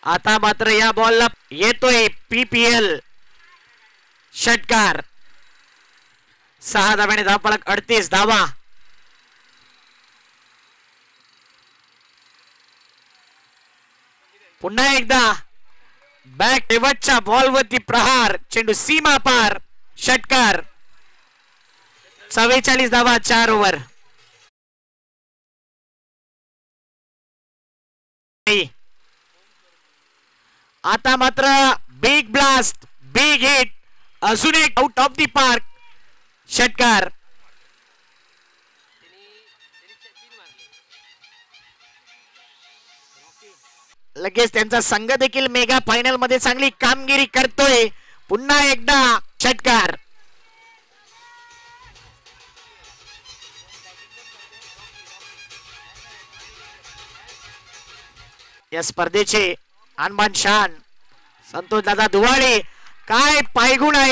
आता मात्र या बॉलला येतोय PPL षटकार. 6 धाब्याने धावफलक 38 धावा. पुन्हा एकदा बॅक शेवटच्या बॉलवरती प्रहार. चेंडू सीमा पार. षटकार. 44 धावा 4 ओव्हर. आता मात्र बिग ब्लास्ट, बिग हिट, अजून एक आउट ऑफ दी पार्क. षटकार. लगेच त्यांचा संघ देखील मेगा फायनल मध्ये चांगली कामगिरी करतोय. पुन्हा एकदा षटकार. या स्पर्धेचे अनमान शान संतोष दादा दुवाळे. काय पायगुण आहे.